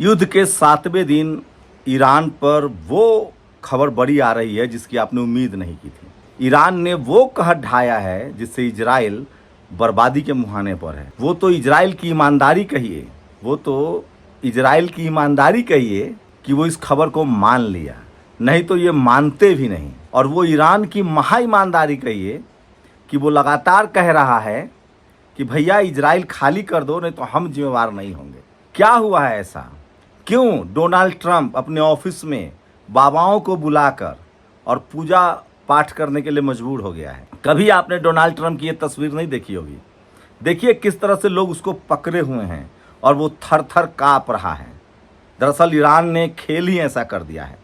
युद्ध के 7वें दिन ईरान पर वो खबर बड़ी आ रही है जिसकी आपने उम्मीद नहीं की थी। ईरान ने वो कहर ढाया है जिससे इजराइल बर्बादी के मुहाने पर है। वो तो इजराइल की ईमानदारी कहिए, कि वो इस खबर को मान लिया, नहीं तो ये मानते भी नहीं। और वो ईरान की महा ईमानदारी कहिए कि वो लगातार कह रहा है कि भैया इजराइल खाली कर दो, नहीं तो हम जिम्मेवार नहीं होंगे। क्या हुआ है ऐसा? क्यों डोनाल्ड ट्रंप अपने ऑफिस में बाबाओं को बुलाकर और पूजा पाठ करने के लिए मजबूर हो गया है? कभी आपने डोनाल्ड ट्रंप की ये तस्वीर नहीं देखी होगी। देखिए किस तरह से लोग उसको पकड़े हुए हैं और वो थर थर काँप रहा है। दरअसल ईरान ने खेल ही ऐसा कर दिया है।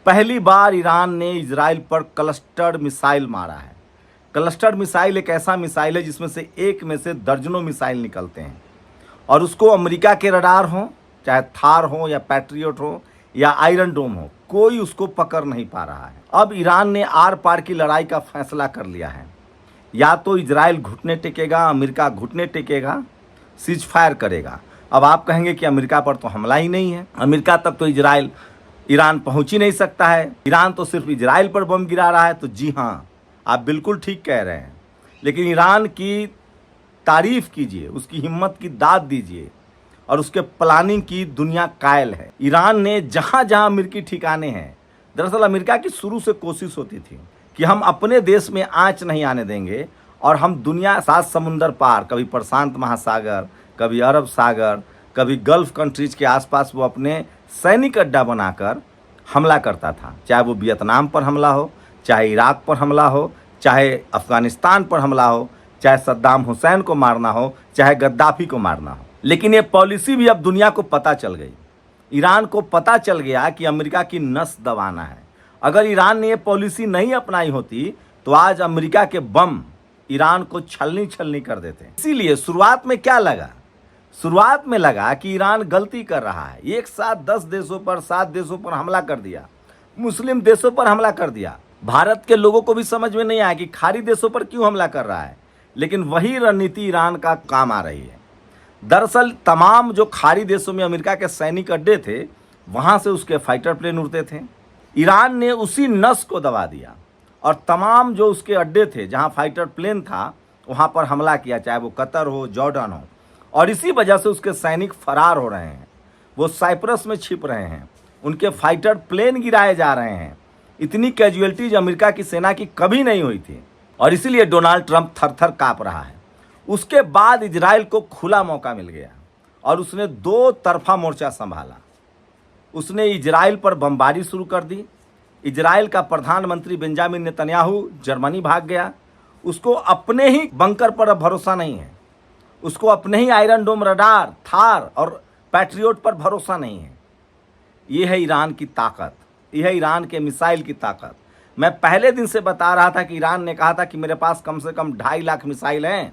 पहली बार ईरान ने इजराइल पर क्लस्टर्ड मिसाइल मारा है। क्लस्टर्ड मिसाइल एक ऐसा मिसाइल है जिसमें से एक में से दर्जनों मिसाइल निकलते हैं और उसको अमेरिका के रडार हो, चाहे थार हो या पैट्रियट हो या आयरन डोम हो, कोई उसको पकड़ नहीं पा रहा है। अब ईरान ने आर पार की लड़ाई का फैसला कर लिया है। या तो इजराइल घुटने टेकेगा, अमेरिका घुटने टेकेगा, सीज फायर करेगा। अब आप कहेंगे कि अमेरिका पर तो हमला ही नहीं है, अमेरिका तक तो ईरान पहुंच ही नहीं सकता है, ईरान तो सिर्फ इजराइल पर बम गिरा रहा है। तो जी हाँ, आप बिल्कुल ठीक कह रहे हैं, लेकिन ईरान की तारीफ कीजिए, उसकी हिम्मत की दाद दीजिए और उसके प्लानिंग की दुनिया कायल है। ईरान ने जहां जहां अमेरिकी ठिकाने हैं, दरअसल अमेरिका की शुरू से कोशिश होती थी कि हम अपने देश में आंच नहीं आने देंगे और हम दुनिया 7 समुंदर पार, कभी प्रशांत महासागर, कभी अरब सागर, कभी गल्फ कंट्रीज के आसपास वो अपने सैनिक अड्डा बनाकर हमला करता था। चाहे वो वियतनाम पर हमला हो, चाहे इराक पर हमला हो, चाहे अफगानिस्तान पर हमला हो, चाहे सद्दाम हुसैन को मारना हो, चाहे गद्दाफी को मारना हो। लेकिन ये पॉलिसी भी अब दुनिया को पता चल गई। ईरान को पता चल गया कि अमेरिका की नस दबाना है। अगर ईरान ने ये पॉलिसी नहीं अपनाई होती तो आज अमेरिका के बम ईरान को छलनी छलनी कर देते। इसीलिए शुरुआत में क्या लगा? शुरुआत में लगा कि ईरान गलती कर रहा है। एक साथ 10 देशों पर, 7 देशों पर हमला कर दिया, मुस्लिम देशों पर हमला कर दिया। भारत के लोगों को भी समझ में नहीं आया कि खाड़ी देशों पर क्यों हमला कर रहा है, लेकिन वही रणनीति ईरान का काम आ रही है। दरअसल तमाम जो खाड़ी देशों में अमेरिका के सैनिक अड्डे थे, वहाँ से उसके फाइटर प्लेन उड़ते थे। ईरान ने उसी नस को दबा दिया और तमाम जो उसके अड्डे थे जहाँ फाइटर प्लेन था, वहाँ पर हमला किया, चाहे वो कतर हो, जॉर्डन हो। और इसी वजह से उसके सैनिक फरार हो रहे हैं, वो साइप्रस में छिप रहे हैं, उनके फाइटर प्लेन गिराए जा रहे हैं। इतनी कैजुअलिटीज अमेरिका की सेना की कभी नहीं हुई थी और इसीलिए डोनाल्ड ट्रंप थर थर काँप रहा है। उसके बाद इजराइल को खुला मौका मिल गया और उसने 2 तरफा मोर्चा संभाला। उसने इजराइल पर बमबारी शुरू कर दी। इजराइल का प्रधानमंत्री बेंजामिन नेतन्याहू जर्मनी भाग गया। उसको अपने ही बंकर पर अब भरोसा नहीं है, उसको अपने ही आयरन डोम रडार, थार और पैट्रियट पर भरोसा नहीं है। ये है ईरान की ताकत, यह है ईरान के मिसाइल की ताकत। मैं पहले दिन से बता रहा था कि ईरान ने कहा था कि मेरे पास कम से कम 2.5 लाख मिसाइल हैं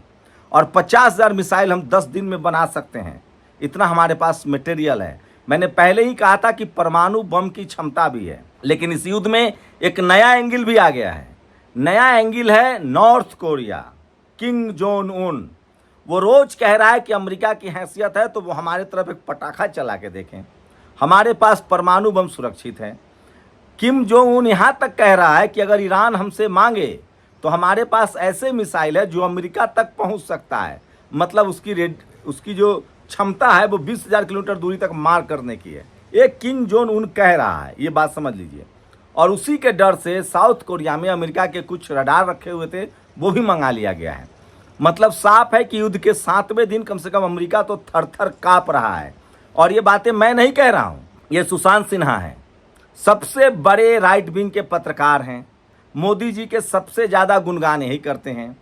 और 50,000 मिसाइल हम 10 दिन में बना सकते हैं, इतना हमारे पास मटेरियल है। मैंने पहले ही कहा था कि परमाणु बम की क्षमता भी है। लेकिन इस युद्ध में एक नया एंगल भी आ गया है। नया एंगल है north Korea, Kim Jong Un. वो रोज कह रहा है कि अमेरिका की हैसियत है तो वो हमारे तरफ एक पटाखा चला के देखें, हमारे पास परमाणु बम सुरक्षित है। किम जोंग उन यहाँ तक कह रहा है कि अगर ईरान हमसे मांगे तो हमारे पास ऐसे मिसाइल है जो अमेरिका तक पहुँच सकता है। मतलब उसकी जो क्षमता है वो 20,000 किलोमीटर दूरी तक मार करने की है। ये किम जोंग उन कह रहा है, ये बात समझ लीजिए। और उसी के डर से साउथ कोरिया में अमेरिका के कुछ रडार रखे हुए थे, वो भी मंगा लिया गया है। मतलब साफ है कि युद्ध के 7वें दिन कम से कम अमेरिका तो थर थर काँप रहा है। और ये बातें मैं नहीं कह रहा हूँ, ये सुशांत सिन्हा है, सबसे बड़े राइट विंग के पत्रकार हैं, मोदी जी के सबसे ज़्यादा गुणगान यही करते हैं।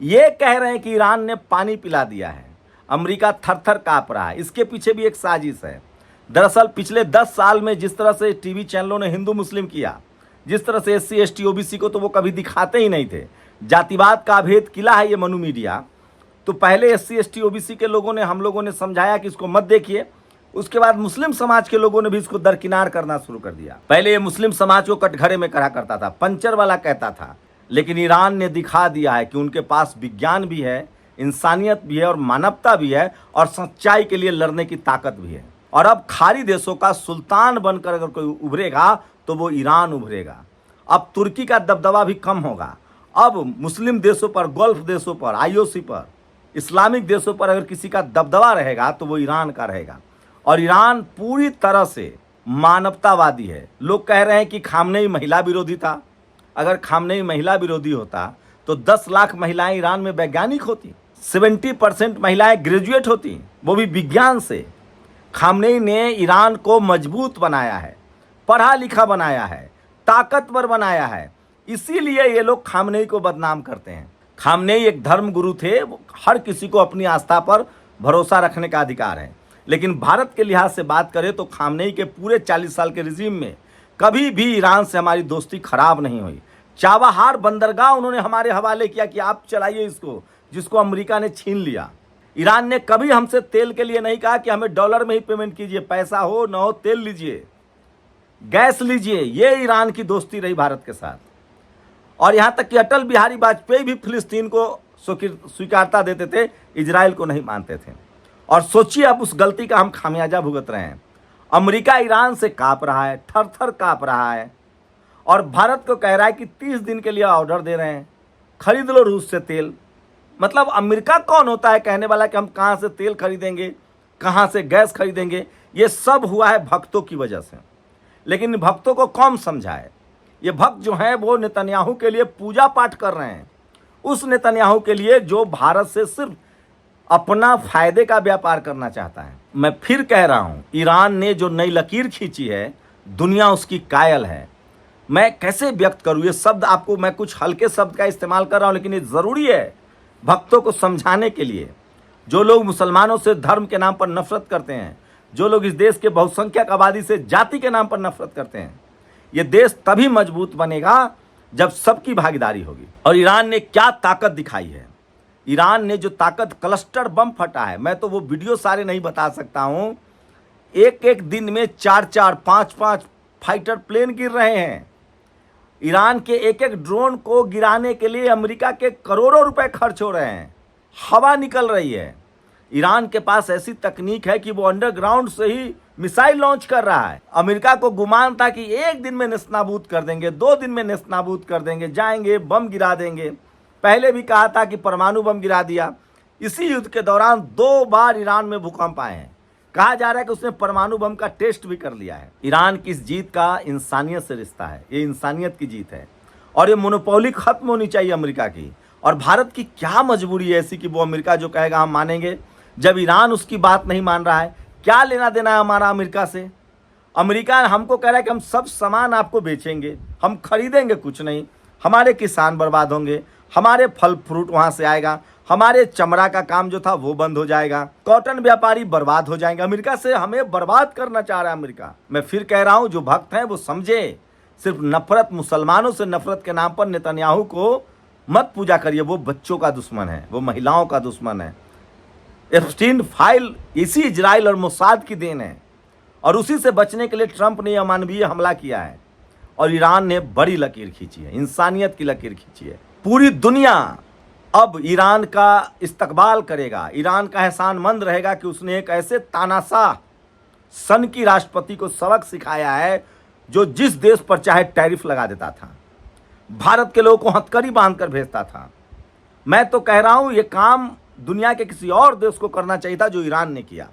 ये कह रहे हैं कि ईरान ने पानी पिला दिया है, अमेरिका थर थर काँप रहा है। इसके पीछे भी एक साजिश है। दरअसल पिछले 10 साल में जिस तरह से टीवी चैनलों ने हिंदू मुस्लिम किया, जिस तरह से SC ST OBC को तो वो कभी दिखाते ही नहीं थे। जातिवाद का अभेद किला है ये मनु मीडिया। तो पहले SC ST OBC के लोगों ने, हम लोगों ने समझाया कि इसको मत देखिए। उसके बाद मुस्लिम समाज के लोगों ने भी इसको दरकिनार करना शुरू कर दिया। पहले ये मुस्लिम समाज को कटघरे में कहा करता था, पंचर वाला कहता था। लेकिन ईरान ने दिखा दिया है कि उनके पास विज्ञान भी है, इंसानियत भी है और मानवता भी है और सच्चाई के लिए लड़ने की ताकत भी है। और अब खाड़ी देशों का सुल्तान बनकर अगर कोई उभरेगा तो वो ईरान उभरेगा। अब तुर्की का दबदबा भी कम होगा। अब मुस्लिम देशों पर, गल्फ देशों पर, आईओसी पर, इस्लामिक देशों पर अगर किसी का दबदबा रहेगा तो वो ईरान का रहेगा। और ईरान पूरी तरह से मानवतावादी है। लोग कह रहे हैं कि खामनेई महिला विरोधी था। अगर खामनेई महिला विरोधी होता तो 10 लाख महिलाएं ईरान में वैज्ञानिक होती, 70% महिलाएं ग्रेजुएट होती, वो भी विज्ञान से। खामनेई ने ईरान को मजबूत बनाया है, पढ़ा लिखा बनाया है, ताकतवर बनाया है। इसीलिए ये लोग खामनेई को बदनाम करते हैं। खामनेई एक धर्म गुरु थे। हर किसी को अपनी आस्था पर भरोसा रखने का अधिकार है, लेकिन भारत के लिहाज से बात करें तो खामनेई के पूरे 40 साल के रिजीम में कभी भी ईरान से हमारी दोस्ती खराब नहीं हुई। चाबहार बंदरगाह उन्होंने हमारे हवाले किया कि आप चलाइए इसको, जिसको अमेरिका ने छीन लिया। ईरान ने कभी हमसे तेल के लिए नहीं कहा कि हमें डॉलर में ही पेमेंट कीजिए, पैसा हो न हो तेल लीजिए, गैस लीजिए। ये ईरान की दोस्ती रही भारत के साथ। और यहाँ तक कि अटल बिहारी वाजपेयी भी फिलिस्तीन को स्वीकारता देते थे, इजराइल को नहीं मानते थे। और सोचिए अब उस गलती का हम खामियाजा भुगत रहे हैं। अमेरिका ईरान से कांप रहा है, थर थर कांप रहा है, और भारत को कह रहा है कि 30 दिन के लिए ऑर्डर दे रहे हैं, खरीद लो रूस से तेल। मतलब अमेरिका कौन होता है कहने वाला कि हम कहाँ से तेल खरीदेंगे, कहाँ से गैस खरीदेंगे। ये सब हुआ है भक्तों की वजह से। लेकिन भक्तों को कौन समझाए। ये भक्त जो हैं वो नेतन्याहू के लिए पूजा पाठ कर रहे हैं, उस नेतन्याहू के लिए जो भारत से सिर्फ अपना फायदे का व्यापार करना चाहता है। मैं फिर कह रहा हूं, ईरान ने जो नई लकीर खींची है, दुनिया उसकी कायल है। मैं कैसे व्यक्त करूं ये शब्द आपको, मैं कुछ हल्के शब्द का इस्तेमाल कर रहा हूं, लेकिन ये जरूरी है भक्तों को समझाने के लिए। जो लोग मुसलमानों से धर्म के नाम पर नफरत करते हैं, जो लोग इस देश के बहुसंख्यक आबादी से जाति के नाम पर नफरत करते हैं, ये देश तभी मजबूत बनेगा जब सबकी भागीदारी होगी। और ईरान ने क्या ताकत दिखाई है। ईरान ने जो ताकत, क्लस्टर बम फटा है, मैं तो वो वीडियो सारे नहीं बता सकता हूं। एक एक दिन में 4-4, 5-5 फाइटर प्लेन गिर रहे हैं। ईरान के एक एक ड्रोन को गिराने के लिए अमेरिका के करोड़ों रुपए खर्च हो रहे हैं। हवा निकल रही है। ईरान के पास ऐसी तकनीक है कि वो अंडरग्राउंड से ही मिसाइल लॉन्च कर रहा है। अमेरिका को गुमान था कि एक दिन में नेस्तनाबूद कर देंगे, 2 दिन में नेस्तनाबूद कर देंगे, जाएंगे बम गिरा देंगे। पहले भी कहा था कि परमाणु बम गिरा दिया। इसी युद्ध के दौरान 2 बार ईरान में भूकंप आए हैं। कहा जा रहा है कि उसने परमाणु बम का टेस्ट भी कर लिया है। ईरान की इस जीत का इंसानियत से रिश्ता है। ये इंसानियत की जीत है और ये मोनोपोली खत्म होनी चाहिए अमेरिका की। और भारत की क्या मजबूरी है ऐसी कि वो अमेरिका जो कहेगा हम मानेंगे, जब ईरान उसकी बात नहीं मान रहा है। क्या लेना देना है हमारा अमेरिका से। अमेरिका हमको कह रहा है कि हम सब सामान आपको बेचेंगे, हम खरीदेंगे कुछ नहीं, हमारे किसान बर्बाद होंगे, हमारे फल फ्रूट वहां से आएगा, हमारे चमड़ा का काम जो था वो बंद हो जाएगा, कॉटन व्यापारी बर्बाद हो जाएंगे। अमेरिका से हमें बर्बाद करना चाह रहा है अमेरिका। मैं फिर कह रहा हूं, जो भक्त हैं वो समझे, सिर्फ नफरत, मुसलमानों से नफरत के नाम पर नेतन्याहू को मत पूजा करिए। वो बच्चों का दुश्मन है, वो महिलाओं का दुश्मन है। एप्स्टीन फाइल इसी इजराइल और मोसाद की देन है, और उसी से बचने के लिए ट्रंप ने अमानवीय हमला किया है। और ईरान ने बड़ी लकीर खींची है, इंसानियत की लकीर खींची है। पूरी दुनिया अब ईरान का इस्तकबाल करेगा, ईरान का एहसानमंद रहेगा कि उसने एक ऐसे तानाशाह सन की राष्ट्रपति को सबक सिखाया है जो जिस देश पर चाहे टैरिफ लगा देता था, भारत के लोगों को हथकड़ी बांधकर भेजता था। मैं तो कह रहा हूं ये काम दुनिया के किसी और देश को करना चाहिए था जो ईरान ने किया।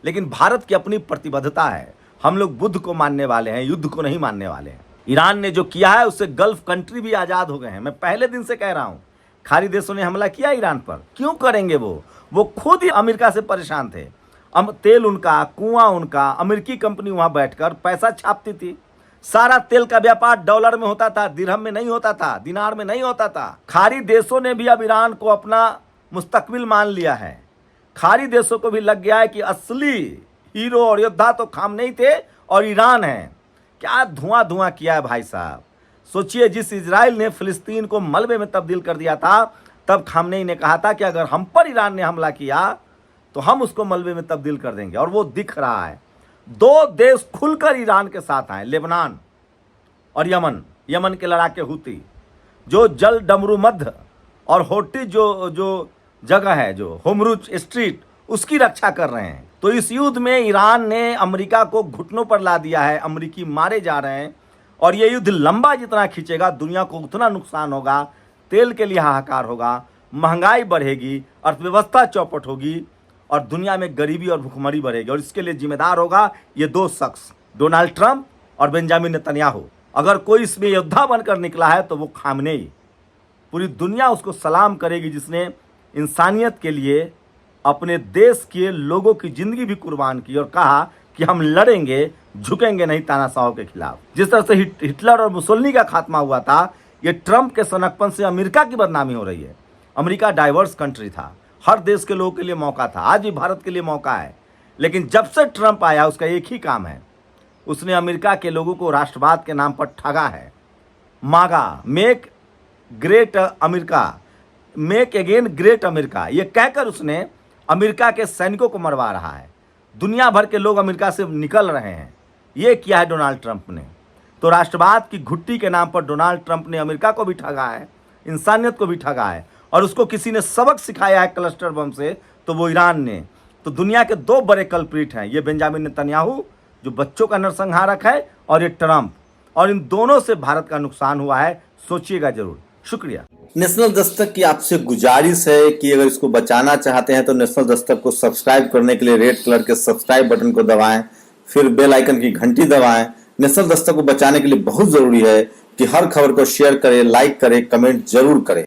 लेकिन भारत की अपनी प्रतिबद्धता है। हम लोग बुद्ध को मानने वाले हैं, युद्ध को नहीं मानने वाले हैं। ईरान ने जो किया है उससे गल्फ कंट्री भी आजाद हो गए हैं। मैं पहले दिन से कह रहा हूं, खाड़ी देशों ने हमला किया ईरान पर, क्यों करेंगे वो खुद ही अमेरिका से परेशान थे। तेल उनका, कुआं उनका, अमेरिकी कंपनी वहां बैठकर पैसा छापती थी। सारा तेल का व्यापार डॉलर में होता था, दिरहम में नहीं होता था, दिनार में नहीं होता था। खाड़ी देशों ने भी अब ईरान को अपना मुस्तकबिल मान लिया है। खाड़ी देशों को भी लग गया है कि असली हीरो और योद्धा तो खामनेई थे और ईरान है। क्या धुआं धुआं किया है भाई साहब। सोचिए, जिस इजराइल ने फिलिस्तीन को मलबे में तब्दील कर दिया था, तब खामनेई ने कहा था कि अगर हम पर ईरान ने हमला किया तो हम उसको मलबे में तब्दील कर देंगे। और वो दिख रहा है। 2 देश खुलकर ईरान के साथ आए, लेबनान और यमन के लड़ाके हूती, जो जल डमरू मध्य और होटी जो जगह है, जो होमरुज स्ट्रीट, उसकी रक्षा कर रहे हैं। तो इस युद्ध में ईरान ने अमेरिका को घुटनों पर ला दिया है, अमेरिकी मारे जा रहे हैं और ये युद्ध लंबा जितना खींचेगा दुनिया को उतना नुकसान होगा, तेल के लिए हाहाकार होगा, महंगाई बढ़ेगी, अर्थव्यवस्था चौपट होगी और दुनिया में गरीबी और भुखमरी बढ़ेगी। और इसके लिए जिम्मेदार होगा ये दो शख्स, डोनाल्ड ट्रंप और बेंजामिन नेतन्याहू। अगर कोई इसमें योद्धा बनकर निकला है तो वो खामनेई। पूरी दुनिया उसको सलाम करेगी जिसने इंसानियत के लिए अपने देश के लोगों की जिंदगी भी कुर्बान की और कहा कि हम लड़ेंगे, झुकेंगे नहीं तानाशाहों के खिलाफ। जिस तरह से हिटलर और मुसोलिनी का खात्मा हुआ था, ये ट्रंप के सनकपन से अमेरिका की बदनामी हो रही है। अमेरिका डाइवर्स कंट्री था, हर देश के लोगों के लिए मौका था, आज भी भारत के लिए मौका है। लेकिन जब से ट्रंप आया उसका एक ही काम है, उसने अमेरिका के लोगों को राष्ट्रवाद के नाम पर ठगा है। मागा, make great America, make again great America, ये कहकर उसने अमेरिका के सैनिकों को मरवा रहा है। दुनिया भर के लोग अमेरिका से निकल रहे हैं। ये किया है डोनाल्ड ट्रंप ने। तो राष्ट्रवाद की घुट्टी के नाम पर डोनाल्ड ट्रंप ने अमेरिका को भी ठगा है, इंसानियत को भी ठगा है और उसको किसी ने सबक सिखाया है क्लस्टर बम से, तो वो ईरान ने। तो दुनिया के दो बड़े कल्प्रिट हैं, ये बेंजामिन नेतन्याहू जो बच्चों का नरसंहारक है और ये ट्रंप, और इन दोनों से भारत का नुकसान हुआ है। सोचिएगा जरूर। शुक्रिया। नेशनल दस्तक की आपसे गुजारिश है कि अगर इसको बचाना चाहते हैं तो नेशनल दस्तक को सब्सक्राइब करने के लिए रेड कलर के सब्सक्राइब बटन को दबाएं, फिर बेल आइकन की घंटी दबाएं। नेशनल दस्तक को बचाने के लिए बहुत जरूरी है कि हर खबर को शेयर करें, लाइक करें, कमेंट जरूर करें।